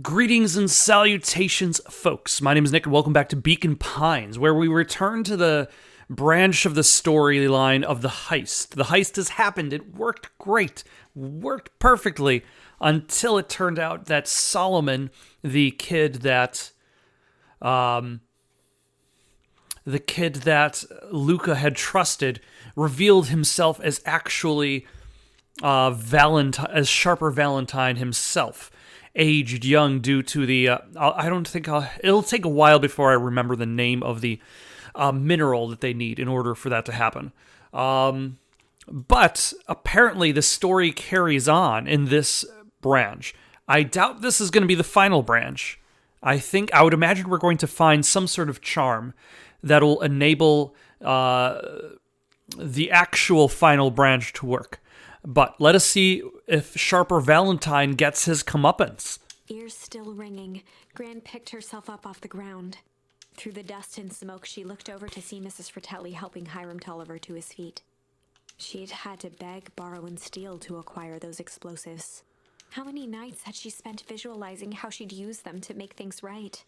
Greetings and salutations, folks. My name is Nick, and welcome back to Beacon Pines, where we return to the branch of the storyline of the heist. The heist has happened. It worked great. Worked perfectly until it turned out that Solomon, the kid that Luca had trusted, revealed himself as actually Sharper Valentine himself. Aged young due to the, it'll take a while before I remember the name of the mineral that they need in order for that to happen. But apparently the story carries on in this branch. I doubt this is going to be the final branch. I would imagine we're going to find some sort of charm that'll enable the actual final branch to work. But let us see if Sharper Valentine gets his comeuppance. Ears still ringing, Gran picked herself up off the ground. Through the dust and smoke, she looked over to see Mrs. Fratelli helping Hiram Tolliver to his feet. She'd had to beg, borrow, and steal to acquire those explosives. How many nights had she spent visualizing how she'd use them to make things right?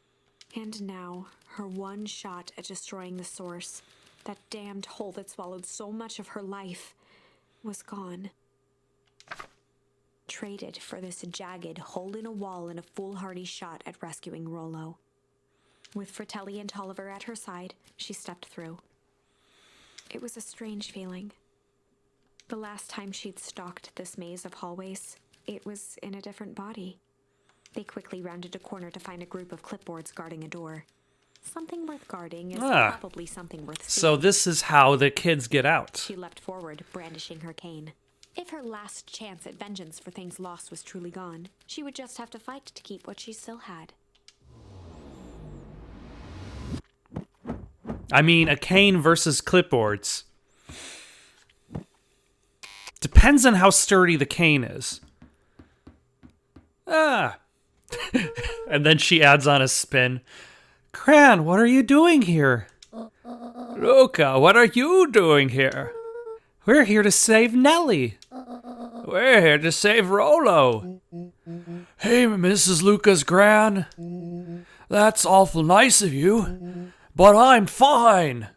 And now, her one shot at destroying the source, that damned hole that swallowed so much of her life, was gone. Traded for this jagged hole in a wall and a foolhardy shot at rescuing Rollo. With Fratelli and Tolliver at her side, she stepped through. It was a strange feeling. The last time she'd stalked this maze of hallways, it was in a different body. They quickly rounded a corner to find a group of clipboards guarding a door. Something worth guarding is probably something worth stealing. So this is how the kids get out. She leapt forward, brandishing her cane. If her last chance at vengeance for things lost was truly gone, she would just have to fight to keep what she still had. I mean, a cane versus clipboards. Depends on how sturdy the cane is. And then she adds on a spin. Gran, what are you doing here? Luca, what are you doing here? We're here to save Nellie. We're here to save Rollo. Hey, Mrs. Lucas Gran. That's awful nice of you, but I'm fine.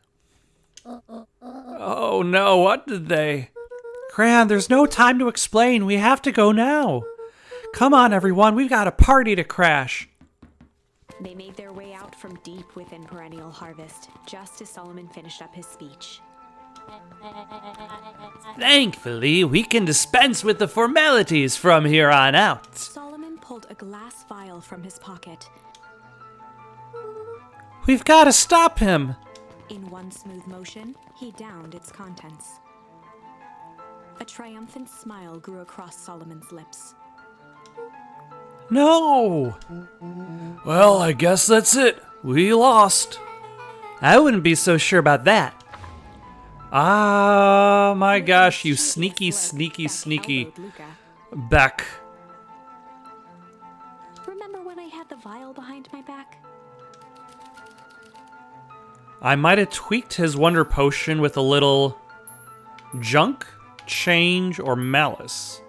Oh no, what did they? Gran, there's no time to explain. We have to go now. Come on, everyone. We've got a party to crash. They made their way out from deep within Perennial Harvest, just as Solomon finished up his speech. Thankfully, we can dispense with the formalities from here on out. Solomon pulled a glass vial from his pocket. We've got to stop him. In one smooth motion, he downed its contents. A triumphant smile grew across Solomon's lips. No! Well, I guess that's it. We lost. I wouldn't be so sure about that. Ah, my gosh, you sneaky Beck. Remember when I had the vial behind my back? I might have tweaked his wonder potion with a little junk, change, or malice.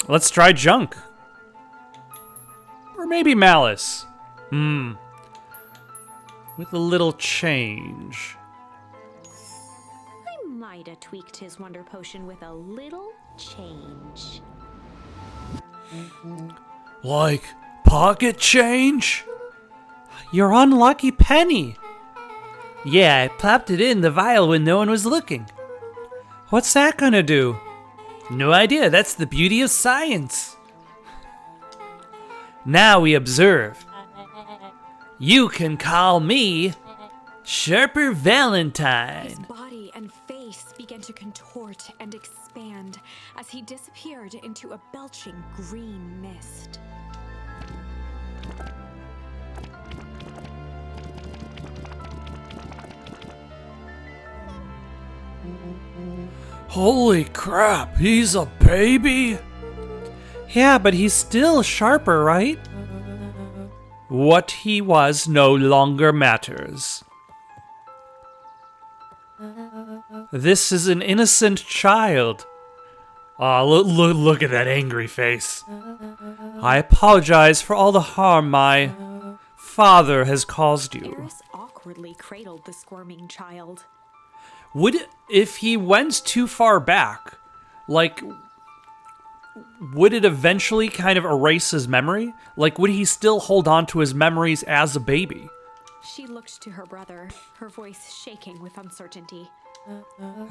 Let's try junk. Or maybe malice. With a little change. I might have tweaked his wonder potion with a little change. Like pocket change? Your unlucky penny. Yeah, I plopped it in the vial when no one was looking. What's that gonna do? No idea, that's the beauty of science. Now we observe. You can call me Sharper Valentine. His body and face began to contort and expand as he disappeared into a belching green mist. Holy crap, he's a baby? Yeah, but he's still Sharper, right? What he was no longer matters. This is an innocent child. Ah, look at that angry face. I apologize for all the harm my father has caused you. Eris awkwardly cradled the squirming child. If he went too far back, like, would it eventually kind of erase his memory? Like, would he still hold on to his memories as a baby? She looked to her brother, her voice shaking with uncertainty.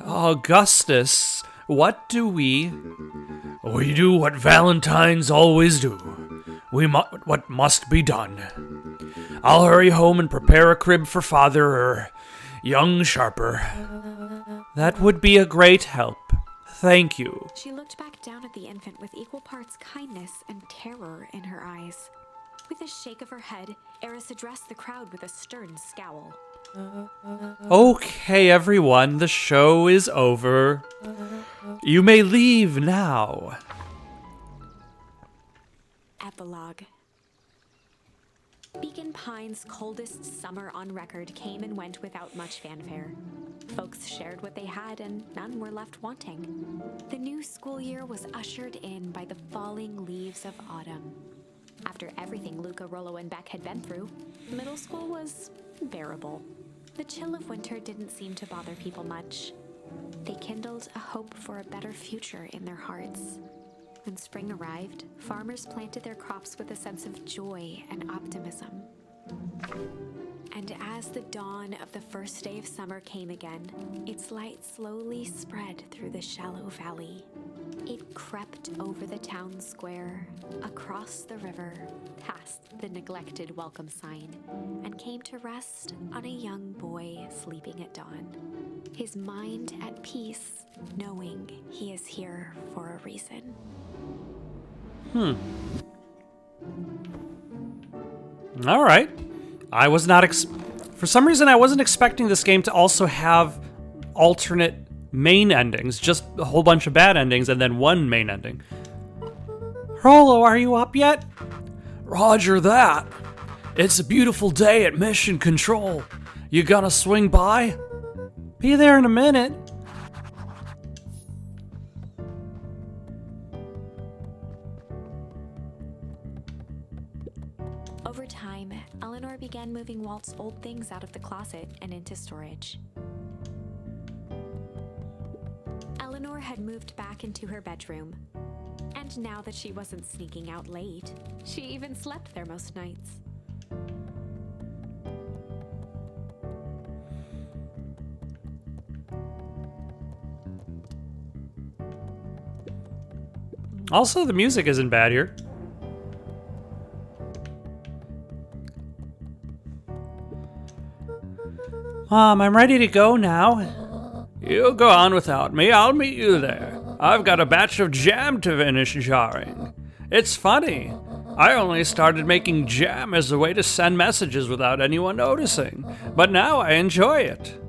Augustus, what do we... We do what Valentines always do. What must be done. I'll hurry home and prepare a crib for father or young Sharper. That would be a great help. Thank you. She looked back down at the infant with equal parts kindness and terror in her eyes. With a shake of her head, Eris addressed the crowd with a stern scowl. Okay, everyone, the show is over. You may leave now. Epilogue. Beacon Pine's coldest summer on record came and went without much fanfare. Folks shared what they had and none were left wanting. The new school year was ushered in by the falling leaves of autumn. After everything Luca, Rollo, and Beck had been through, middle school was bearable. The chill of winter didn't seem to bother people much. They kindled a hope for a better future in their hearts. When spring arrived, farmers planted their crops with a sense of joy and optimism. And as the dawn of the first day of summer came again, its light slowly spread through the shallow valley. It crept over the town square, across the river, past the neglected welcome sign, and came to rest on a young boy sleeping at dawn, his mind at peace, knowing he is here for a reason. All right. I was not for some reason I wasn't expecting this game to also have alternate main endings, just a whole bunch of bad endings and then one main ending. Rollo, are you up yet? Roger that. It's a beautiful day at Mission Control. You gonna swing by? Be there in a minute. Over time, Eleanor began moving Walt's old things out of the closet and into storage. Eleanor had moved back into her bedroom, and now that she wasn't sneaking out late, she even slept there most nights. Also, the music isn't bad here. Mom, I'm ready to go now. You go on without me. I'll meet you there. I've got a batch of jam to finish jarring. It's funny. I only started making jam as a way to send messages without anyone noticing, but now I enjoy it.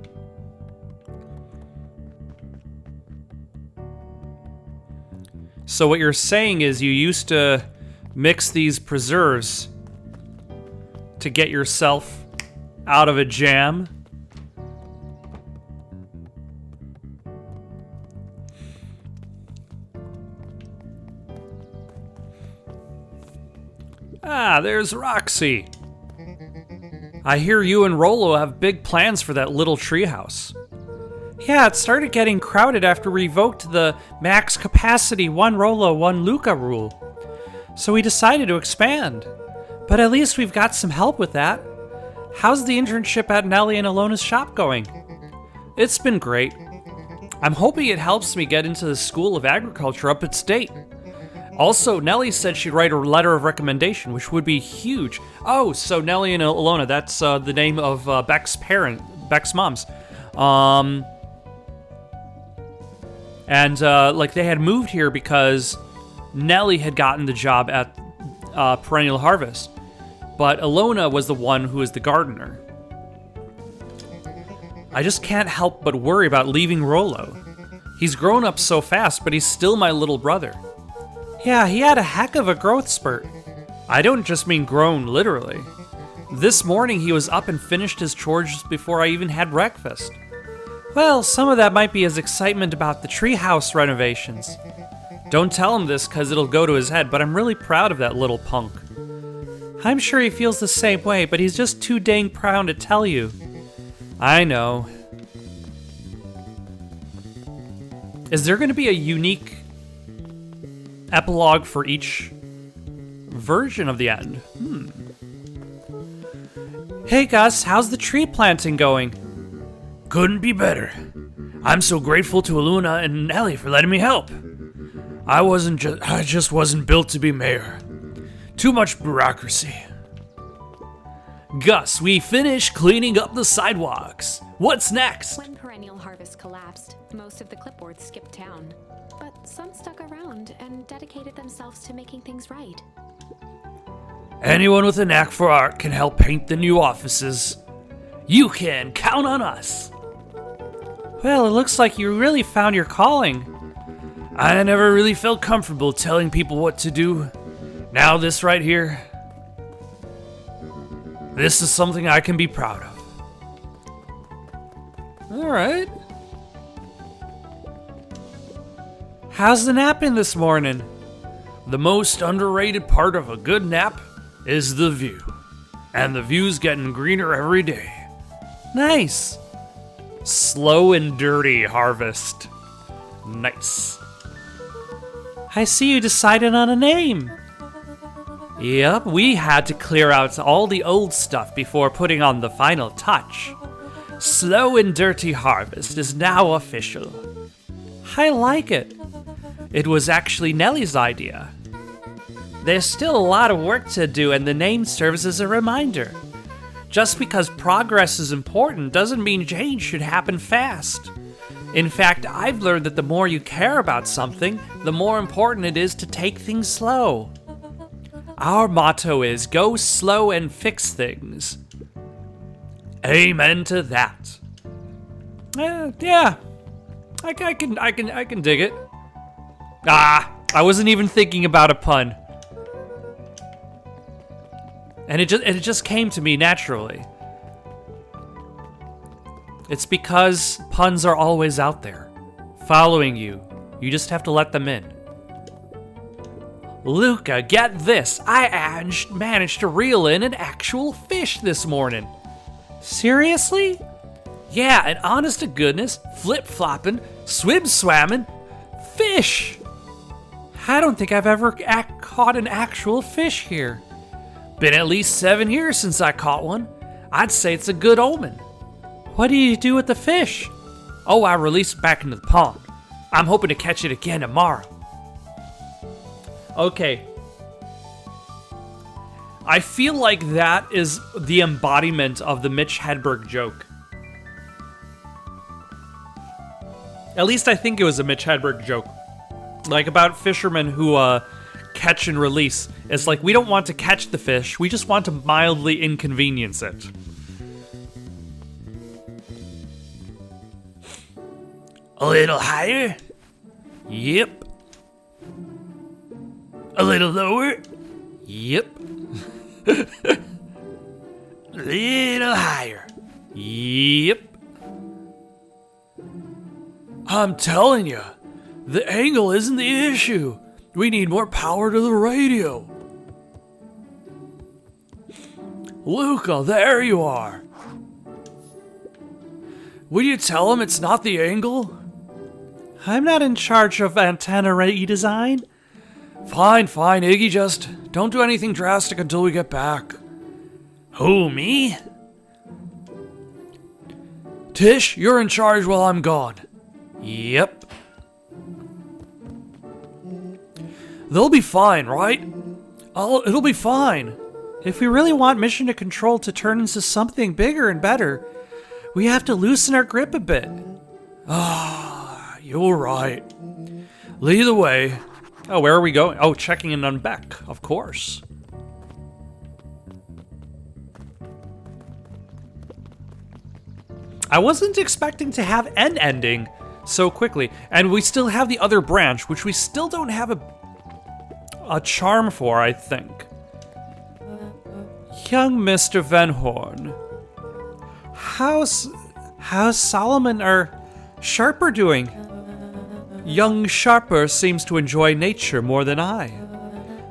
So what you're saying is you used to mix these preserves to get yourself out of a jam? Ah, there's Roxy. I hear you and Rollo have big plans for that little treehouse. Yeah, it started getting crowded after we revoked the max capacity 1 Rollo, 1 Luca rule. So we decided to expand. But at least we've got some help with that. How's the internship at Nellie and Alona's shop going? It's been great. I'm hoping it helps me get into the School of Agriculture up at State. Also, Nellie said she'd write a letter of recommendation, which would be huge. Oh, so Nellie and Alona, that's the name of Beck's moms. Like they had moved here because Nellie had gotten the job at Perennial Harvest, but Alona was the one who is the gardener. I just can't help but worry about leaving Rollo. He's grown up so fast, but he's still my little brother. Yeah, he had a heck of a growth spurt. I don't just mean grown, literally. This morning he was up and finished his chores before I even had breakfast. Well, some of that might be his excitement about the treehouse renovations. Don't tell him this, cause it'll go to his head, but I'm really proud of that little punk. I'm sure he feels the same way, but he's just too dang proud to tell you. I know. Is there gonna be a unique epilogue for each version of the end? Hey Gus, how's the tree planting going? Couldn't be better. I'm so grateful to Aluna and Nellie for letting me help. I just wasn't built to be mayor. Too much bureaucracy. Gus, we finished cleaning up the sidewalks. What's next? When Perennial Harvest collapsed, most of the clipboards skipped town. But some stuck around and dedicated themselves to making things right. Anyone with a knack for art can help paint the new offices. You can count on us. Well, it looks like you really found your calling. I never really felt comfortable telling people what to do. Now this right here, this is something I can be proud of. All right. How's the napping this morning? The most underrated part of a good nap is the view. And the view's getting greener every day. Nice. Slow and dirty harvest. Nice. I see you decided on a name. Yep, we had to clear out all the old stuff before putting on the final touch. Slow and Dirty Harvest is now official. I like it. It was actually Nellie's idea. There's still a lot of work to do, and the name serves as a reminder. Just because progress is important doesn't mean change should happen fast. In fact, I've learned that the more you care about something, the more important it is to take things slow. Our motto is go slow and fix things. Amen to that. Yeah, I can dig it. I wasn't even thinking about a pun, and it just came to me naturally. It's because puns are always out there, following you. You just have to let them in. Luca, get this. I managed to reel in an actual fish this morning. Seriously? Yeah, an honest to goodness, flip-flopping, swim-swamming fish. I don't think I've ever caught an actual fish here. Been at least 7 years since I caught one. I'd say it's a good omen. What do you do with the fish? Oh, I release it back into the pond. I'm hoping to catch it again tomorrow. Okay. I feel like that is the embodiment of the Mitch Hedberg joke. At least I think it was a Mitch Hedberg joke. Like about fishermen who catch and release. It's like we don't want to catch the fish, we just want to mildly inconvenience it. A little higher? Yep. A little lower? Yep. Little higher? Yep. I'm telling you, the angle isn't the issue. We need more power to the radio. Luca, there you are. Will you tell him it's not the angle? I'm not in charge of antenna redesign. Fine, Iggy, just don't do anything drastic until we get back. Who, me? Tish, you're in charge while I'm gone. Yep. They'll be fine, right? It'll be fine. If we really want Mission to Control to turn into something bigger and better, we have to loosen our grip a bit. You're right. Lead the way. Oh, where are we going? Oh, checking in on Beck, of course. I wasn't expecting to have an ending so quickly, and we still have the other branch, which we still don't have a charm for, I think. Young Mr. Van Horn. How's Solomon or Sharper doing? Young Sharper seems to enjoy nature more than I.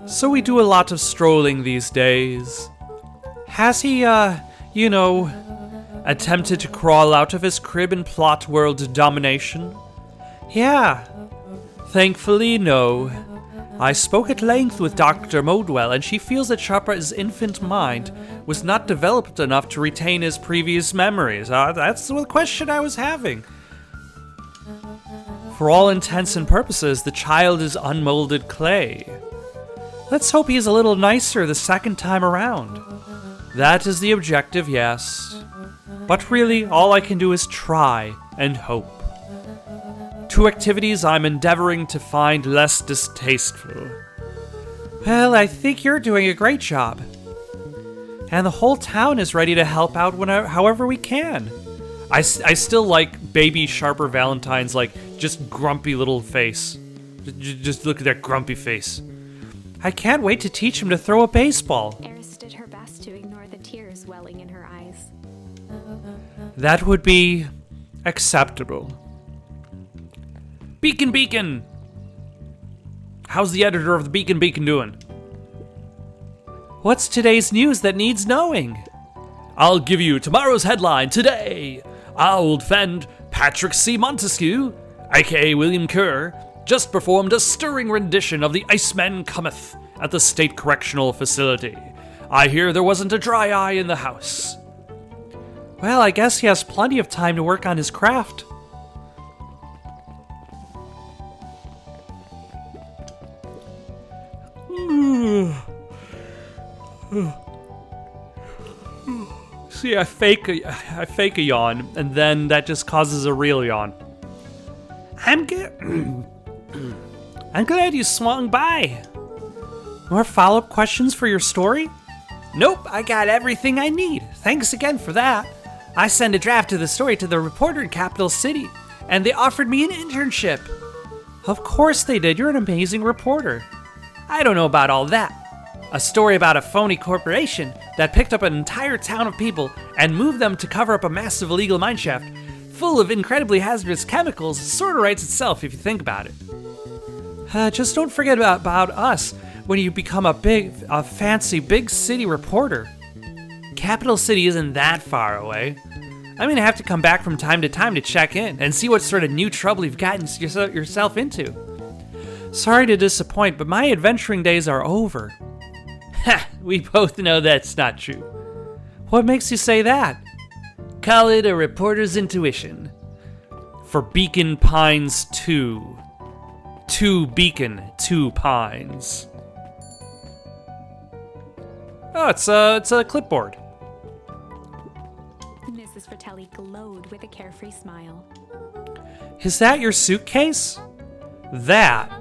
So we do a lot of strolling these days. Has he, attempted to crawl out of his crib and plot world domination? Yeah. Thankfully, no. I spoke at length with Dr. Modwell, and she feels that Sharper's infant mind was not developed enough to retain his previous memories. That's the question I was having. For all intents and purposes, the child is unmolded clay. Let's hope he's a little nicer the second time around. That is the objective, yes. But really, all I can do is try and hope. 2 activities I'm endeavoring to find less distasteful. Well, I think you're doing a great job. And the whole town is ready to help out however we can. I still like baby Sharper Valentine's, just grumpy little face. Just look at that grumpy face. I can't wait to teach him to throw a baseball. Eris did her best to ignore the tears welling in her eyes. That would be acceptable. Beacon! How's the editor of the Beacon doing? What's today's news that needs knowing? I'll give you tomorrow's headline today. Our old friend Patrick C. Montesquieu, aka William Kerr, just performed a stirring rendition of The Iceman Cometh at the State Correctional Facility. I hear there wasn't a dry eye in the house. Well, I guess he has plenty of time to work on his craft. See, I fake a yawn, and then that just causes a real yawn. I'm glad you swung by. More follow-up questions for your story? Nope, I got everything I need. Thanks again for that. I sent a draft of the story to the reporter in Capital City, and they offered me an internship. Of course they did. You're an amazing reporter. I don't know about all that. A story about a phony corporation that picked up an entire town of people and moved them to cover up a massive illegal mineshaft full of incredibly hazardous chemicals sort of writes itself if you think about it. Just don't forget about us when you become a fancy big city reporter. Capital City isn't that far away. I'm gonna have to come back from time to time to check in and see what sort of new trouble you've gotten yourself into. Sorry to disappoint, but my adventuring days are over. Ha! We both know that's not true. What makes you say that? Call it a reporter's intuition. For Beacon Pines 2. 2 Beacon, 2 Pines. Oh, it's a clipboard. Mrs. Fratelli glowed with a carefree smile. Is that your suitcase? That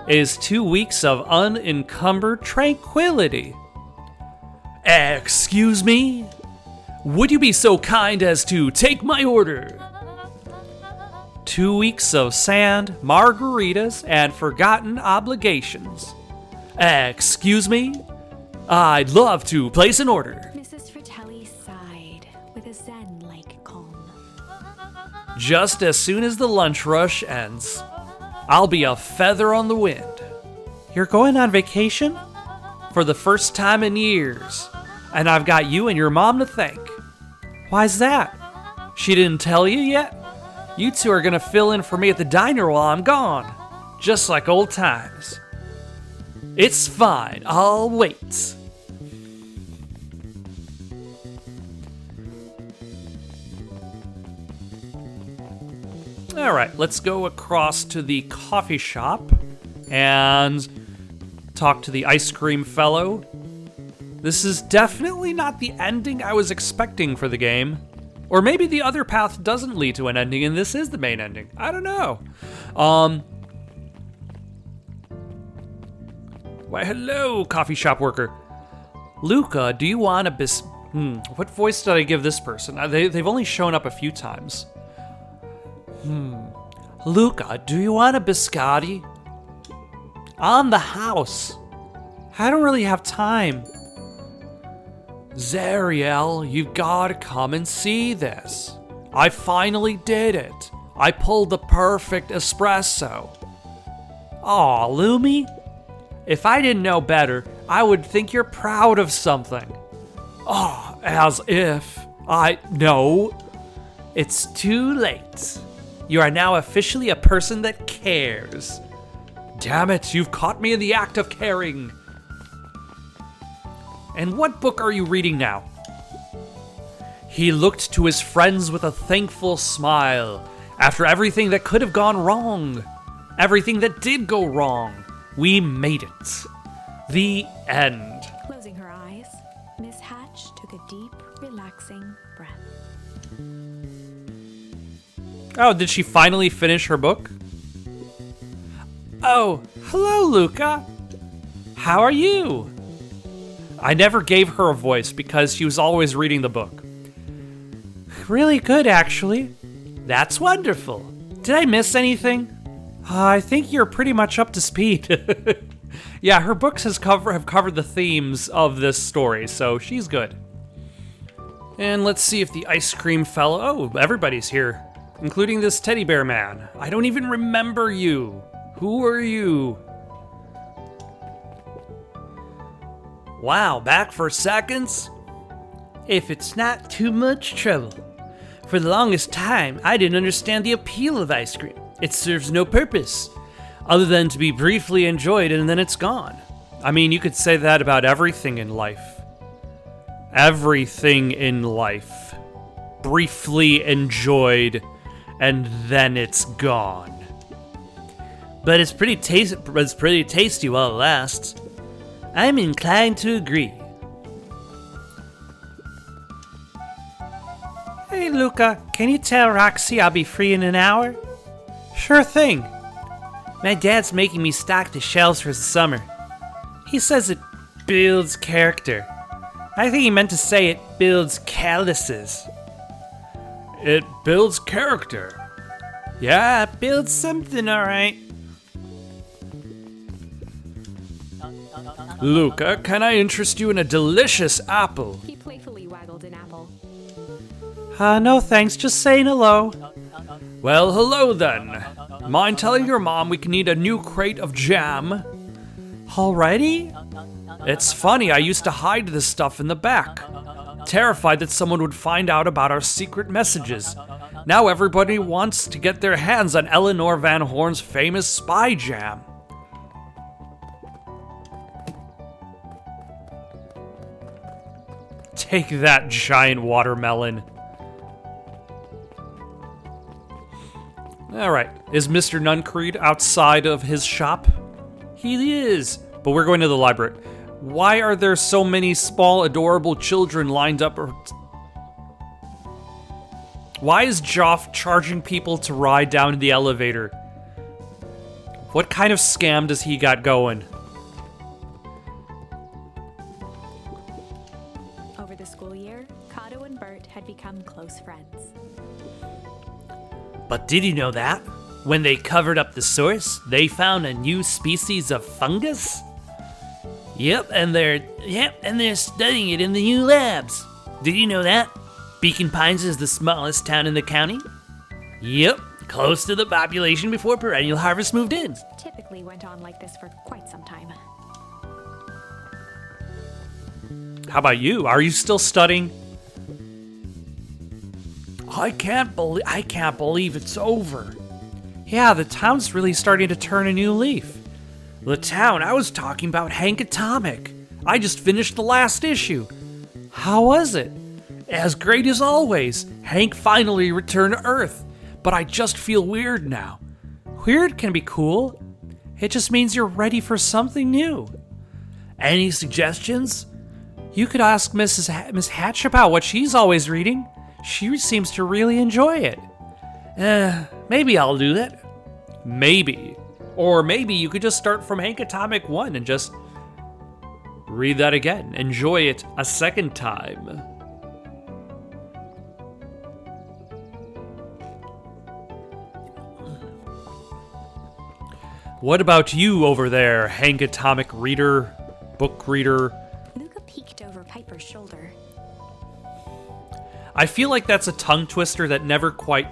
is 2 weeks of unencumbered tranquility. Excuse me? Would you be so kind as to take my order? 2 weeks of sand, margaritas, and forgotten obligations. Excuse me? I'd love to place an order. Mrs. Fratelli sighed with a zen-like calm. Just as soon as the lunch rush ends, I'll be a feather on the wind. You're going on vacation? For the first time in years. And I've got you and your mom to thank. Why's that? She didn't tell you yet? You two are gonna fill in for me at the diner while I'm gone. Just like old times. It's fine, I'll wait. Alright, let's go across to the coffee shop and talk to the ice cream fellow. This is definitely not the ending I was expecting for the game. Or maybe the other path doesn't lead to an ending and this is the main ending. I don't know. Why, hello, coffee shop worker. Luca, do you want a what voice did I give this person? They've only shown up a few times. Luca, do you want a biscotti? On the house. I don't really have time. Zariel, you've gotta come and see this. I finally did it. I pulled the perfect espresso. Aw, Lumi? If I didn't know better, I would think you're proud of something. Oh, as if I know. It's too late. You are now officially a person that cares. Damn it, you've caught me in the act of caring. And what book are you reading now? He looked to his friends with a thankful smile. After everything that could have gone wrong, everything that did go wrong, we made it. The end. Closing her eyes, Miss Hatch took a deep, relaxing breath. Oh, did she finally finish her book? Oh, hello, Luca. How are you? I never gave her a voice because she was always reading the book. Really good, actually. That's wonderful. Did I miss anything? I think you're pretty much up to speed. Yeah, her books have covered the themes of this story, so she's good. And let's see if the ice cream fellow... Oh, everybody's here, including this teddy bear man. I don't even remember you. Who are you? Wow, back for seconds? If it's not too much trouble. For the longest time, I didn't understand the appeal of ice cream. It serves no purpose, other than to be briefly enjoyed and then it's gone. I mean, you could say that about everything in life. Everything in life. Briefly enjoyed, and then it's gone. But it's pretty tasty while it lasts. I'm inclined to agree. Hey, Luca, can you tell Roxy I'll be free in an hour? Sure thing. My dad's making me stock the shelves for the summer. He says it builds character. I think he meant to say it builds calluses. It builds character. Yeah, it builds something, alright. Luca, can I interest you in a delicious apple? He playfully waggled an apple. No thanks, just saying hello. Well, hello then. Mind telling your mom we can need a new crate of jam? Already? It's funny, I used to hide this stuff in the back, terrified that someone would find out about our secret messages. Now everybody wants to get their hands on Eleanor Van Horn's famous spy jam. Take that, giant watermelon. Alright, is Mr. Nuncreed outside of his shop? He is, but we're going to the library. Why are there so many small, adorable children lined up? Why is Joff charging people to ride down the elevator? What kind of scam does he got going? Over the school year, Kato and Bert had become close friends. But did you know that? When they covered up the source, they found a new species of fungus? Yep, and they're studying it in the new labs. Did you know that? Beacon Pines is the smallest town in the county. Yep, close to the population before perennial harvest moved in. Typically went on like this for quite some time. How about you? Are you still studying? I can't believe it's over. Yeah, the town's really starting to turn a new leaf. The town, I was talking about Hank Atomic. I just finished the last issue. How was it? As great as always. Hank finally returned to Earth. But I just feel weird now. Weird can be cool. It just means you're ready for something new. Any suggestions? You could ask Miss Hatch about what she's always reading. She seems to really enjoy it. Maybe I'll do that. Maybe. Or maybe you could just start from Hank Atomic 1 and just read that again. Enjoy it a second time. What about you over there, Hank Atomic reader, book reader? Luca peeked over Piper's shoulder. I feel like that's a tongue twister that never quite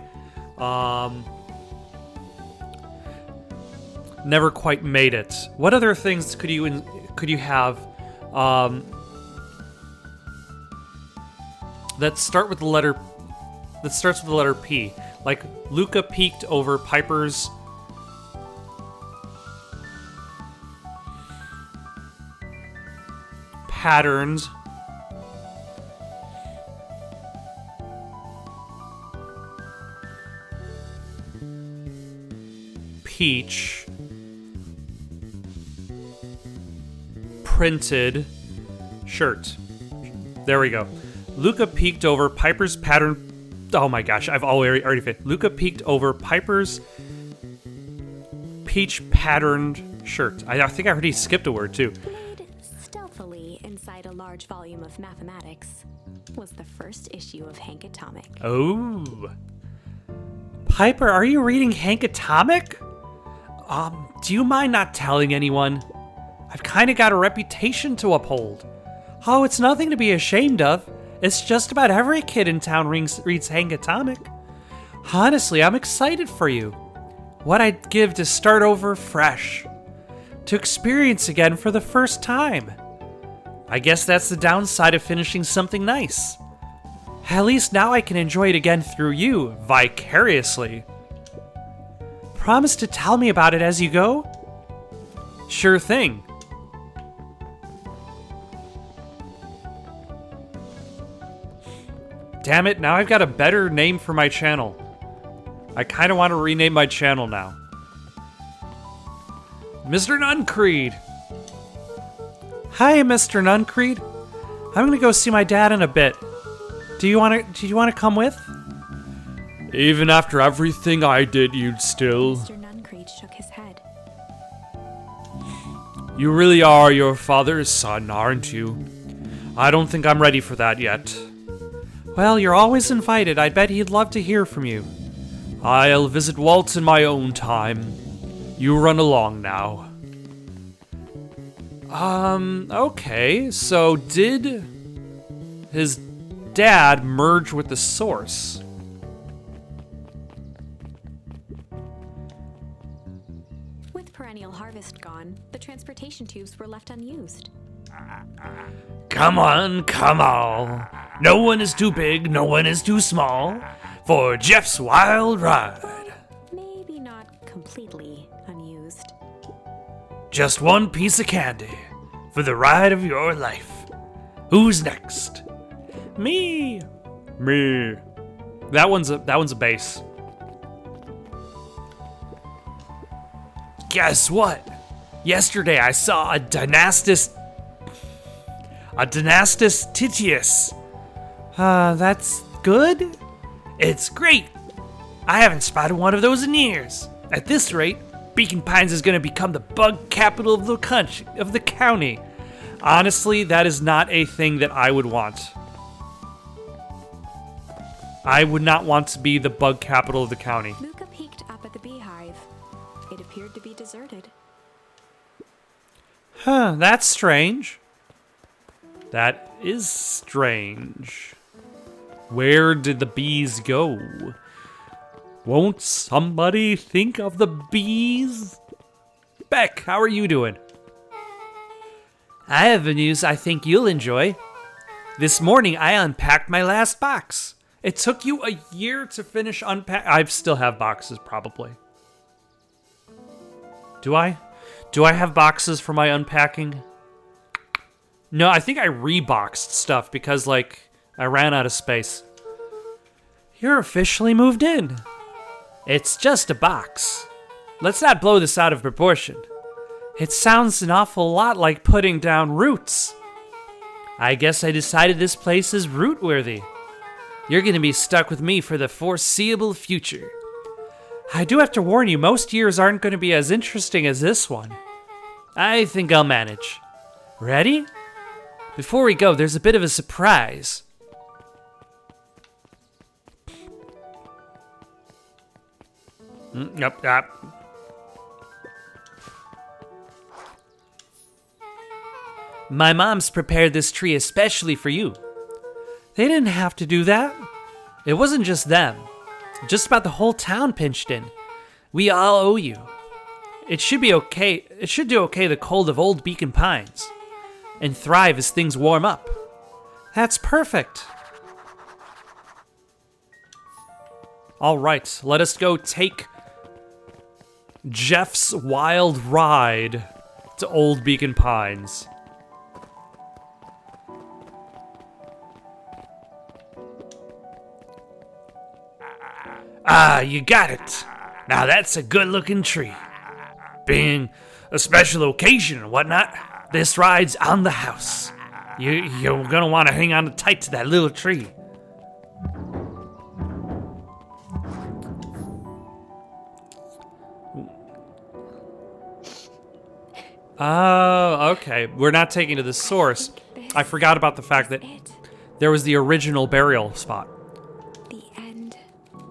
never quite made it. What other things could you have that start with the letter that starts with the letter P? Like Luca peeked over Piper's patterns. Peach printed shirt. There we go. Luca peeked over Piper's pattern. Oh my gosh, I've already fit. Luca peeked over Piper's peach patterned shirt. I think I already skipped a word too. Laid stealthily inside a large volume of mathematics was the first issue of Hank Atomic. Oh. Piper, are you reading Hank Atomic? Do you mind not telling anyone? I've kind of got a reputation to uphold. Oh, it's nothing to be ashamed of. It's just about every kid in town reads Hank Atomic. Honestly, I'm excited for you. What I'd give to start over fresh. To experience again for the first time. I guess that's the downside of finishing something nice. At least now I can enjoy it again through you, vicariously. Promise to tell me about it as you go? Sure thing. Damn it, now I've got a better name for my channel. I kind of want to rename my channel now. Mr. Nuncreed. Hi, Mr. Nuncreed. I'm gonna go see my dad in a bit. Do you want to come with? Even after everything I did, you'd still... Mr. Nuncreed shook his head. You really are your father's son, aren't you? I don't think I'm ready for that yet. Well, you're always invited. I bet he'd love to hear from you. I'll visit Walt in my own time. You run along now. Okay. So did his dad merge with the source? With perennial harvest gone, the transportation tubes were left unused. Come on, come on. No one is too big, no one is too small for Jeff's wild ride. Maybe not completely unused. Just one piece of candy for the ride of your life. Who's next? Me. Me. That one's a base. Guess what? Yesterday I saw a Dynastus Titius. That's good? It's great. I haven't spotted one of those in years. At this rate, Beacon Pines is going to become the bug capital of the county. Honestly, that is not a thing that I would want. I would not want to be the bug capital of the county. Luca peeked up at the beehive. It appeared to be deserted. Huh, that's strange. That is strange. Where did the bees go? Won't somebody think of the bees? Beck, how are you doing? I have news I think you'll enjoy. This morning I unpacked my last box. It took you a year to finish unpack. I still have boxes, probably. Do I? Do I have boxes for my unpacking? No, I think I reboxed stuff because, like, I ran out of space. You're officially moved in. It's just a box. Let's not blow this out of proportion. It sounds an awful lot like putting down roots. I guess I decided this place is root-worthy. You're gonna be stuck with me for the foreseeable future. I do have to warn you, most years aren't going to be as interesting as this one. I think I'll manage. Ready? Before we go, there's a bit of a surprise. Yep. My mom's prepared this tree especially for you. They didn't have to do that. It wasn't just them. Just about the whole town pinched in. We all owe you. It should be okay. It should do okay the cold of Old Beacon Pines, and thrive as things warm up. That's perfect. All right, let us go take Jeff's wild ride to Old Beacon Pines. Ah, you got it. Now that's a good-looking tree. Being a special occasion and whatnot, this ride's on the house. You're gonna want to hang on tight to that little tree. Oh, okay. We're not taking to the source. I forgot about the fact that there was the original burial spot. The end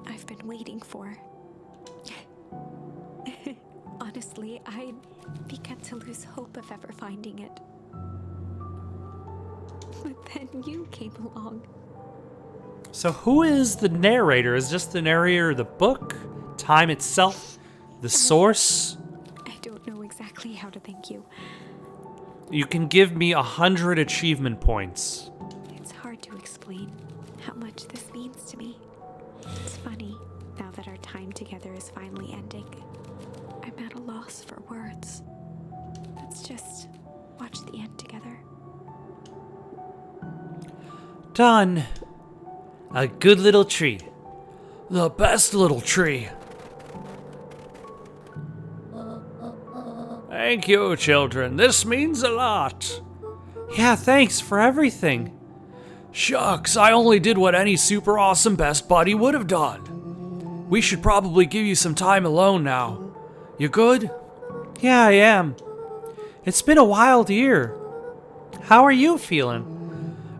I've been waiting for. Honestly, I began to lose hope of ever finding it. But then you came along. So who is the narrator? Is just the narrator the book? Time itself? The source? I don't know exactly how to thank you. You can give me 100 achievement points. It's hard to explain how much this means to me. It's funny, now that our time together is finally ending. I'm at a loss for words. Let's just watch the end together. Done. A good little tree. The best little tree. Thank you, children. This means a lot. Yeah, thanks for everything. Shucks, I only did what any super awesome best buddy would have done. We should probably give you some time alone now. You good? Yeah, I am. It's been a wild year. How are you feeling?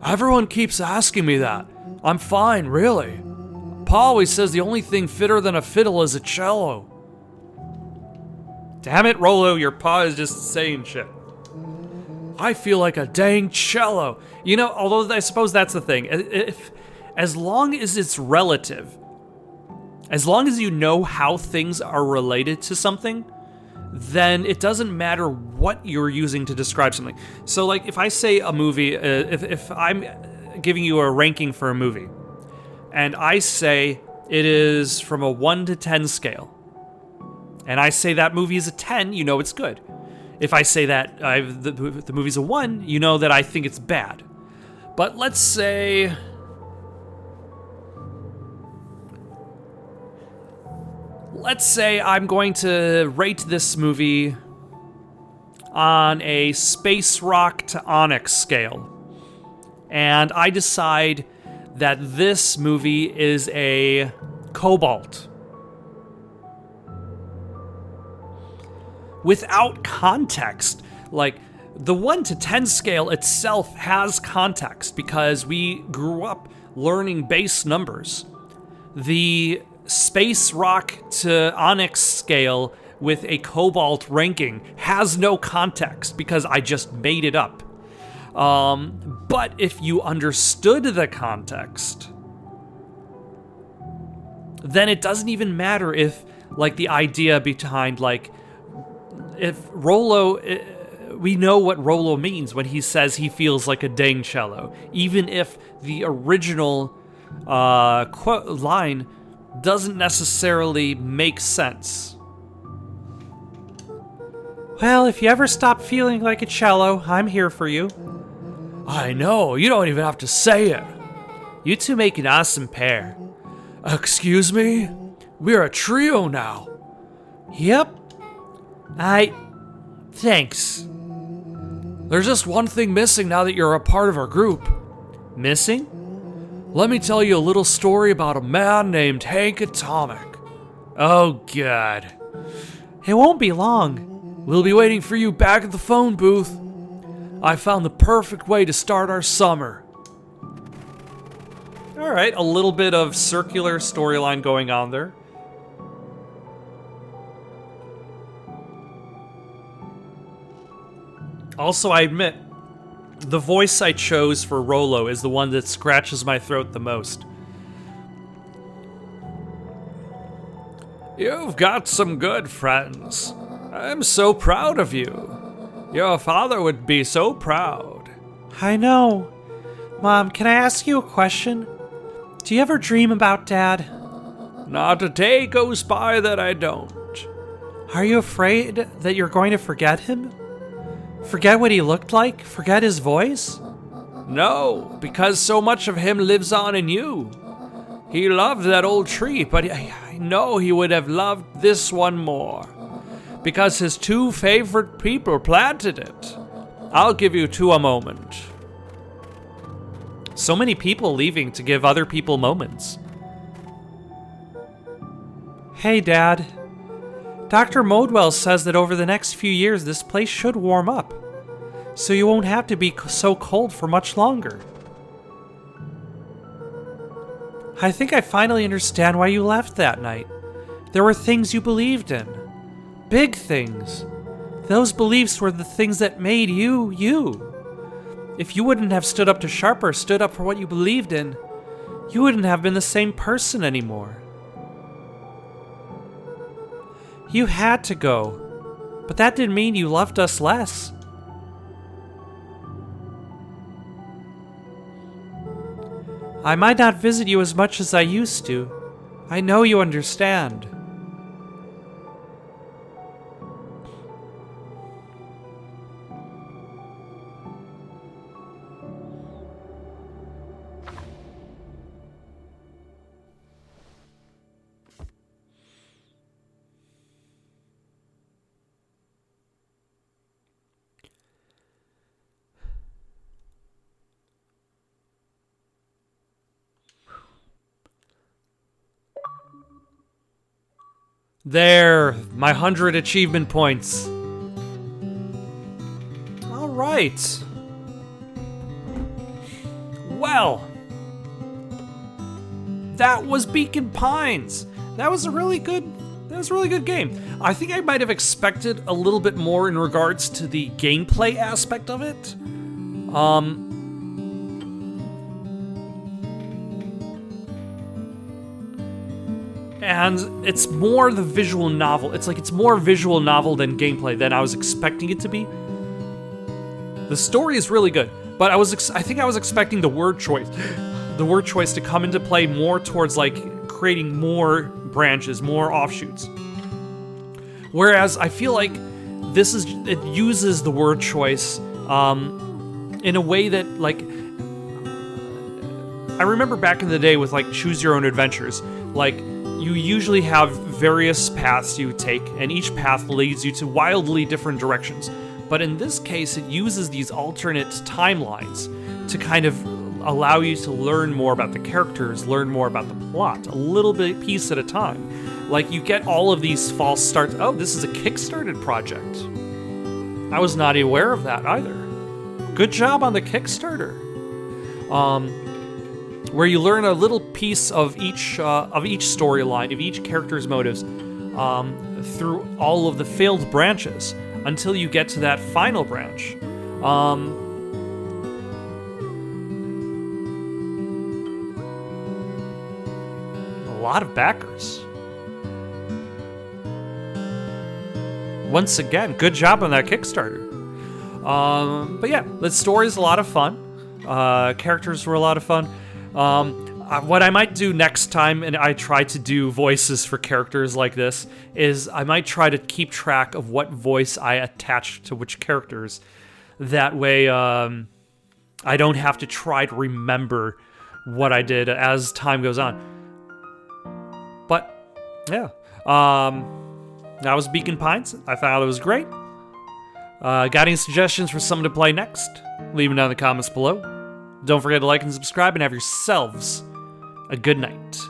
Everyone keeps asking me that. I'm fine, really. Pa always says the only thing fitter than a fiddle is a cello. Damn it, Rolo, your paw is just saying shit. I feel like a dang cello. You know, although I suppose that's the thing. As long as it's relative, as long as you know how things are related to something, then it doesn't matter what you're using to describe something. So, like, if I say a movie, if I'm giving you a ranking for a movie, and I say it is from a 1 to 10 scale, and I say that movie is a 10, you know it's good. If I say that the movie's a 1, you know that I think it's bad. But let's say... I'm going to rate this movie on a space rock to onyx scale. And I decide that this movie is a cobalt. Without context, like, the 1 to 10 scale itself has context because we grew up learning base numbers. The space rock to onyx scale with a cobalt ranking has no context because I just made it up. But if you understood the context, then it doesn't even matter if, like, the idea behind, like, if Rolo, we know what Rolo means when he says he feels like a dang cello, even if the original line doesn't necessarily make sense. Well, if you ever stop feeling like a cello, I'm here for you. I know, you don't even have to say it. You two make an awesome pair. Excuse me? We're a trio now. Yep. Thanks. There's just one thing missing now that you're a part of our group. Missing? Let me tell you a little story about a man named Hank Atomic. Oh, God. It won't be long. We'll be waiting for you back at the phone booth. I found the perfect way to start our summer. All right, a little bit of circular storyline going on there. Also, I admit, the voice I chose for Rolo is the one that scratches my throat the most. You've got some good friends. I'm so proud of you. Your father would be so proud. I know. Mom, can I ask you a question? Do you ever dream about Dad? Not a day goes by that I don't. Are you afraid that you're going to forget him? Forget what he looked like? Forget his voice? No, because so much of him lives on in you. He loved that old tree, but I know he would have loved this one more. Because his two favorite people planted it. I'll give you two a moment. So many people leaving to give other people moments. Hey, Dad. Dr. Modwell says that over the next few years this place should warm up, so you won't have to be so cold for much longer. I think I finally understand why you left that night. There were things you believed in. Big things. Those beliefs were the things that made you, you. If you wouldn't have stood up to Sharper, stood up for what you believed in, you wouldn't have been the same person anymore. You had to go, but that didn't mean you loved us less. I might not visit you as much as I used to. I know you understand. There, my 100 achievement points. All right. Well, that was Beacon Pines. That was a really good game. I think I might have expected a little bit more in regards to the gameplay aspect of it. And it's more the visual novel. It's more visual novel than gameplay than I was expecting it to be. The story is really good, but I think I was expecting the word choice to come into play more towards like creating more branches, more offshoots. Whereas I feel like it uses the word choice in a way that, like, I remember back in the day with like Choose Your Own Adventures, like, you usually have various paths you take, and each path leads you to wildly different directions. But in this case, it uses these alternate timelines to kind of allow you to learn more about the characters, learn more about the plot, a little bit piece at a time. Like, you get all of these false starts. Oh, this is a Kickstarted project. I was not aware of that either. Good job on the Kickstarter. Where you learn a little piece of each storyline, of each character's motives, through all of the failed branches until you get to that final branch. A lot of backers. Once again, good job on that Kickstarter. But yeah, the story's a lot of fun. Characters were a lot of fun. What I might do next time, and I try to do voices for characters like this, is I might try to keep track of what voice I attach to which characters. That way, I don't have to try to remember what I did as time goes on. But, yeah. That was Beacon Pines. I thought it was great. Got any suggestions for someone to play next? Leave them down in the comments below. Don't forget to like and subscribe, and have yourselves a good night.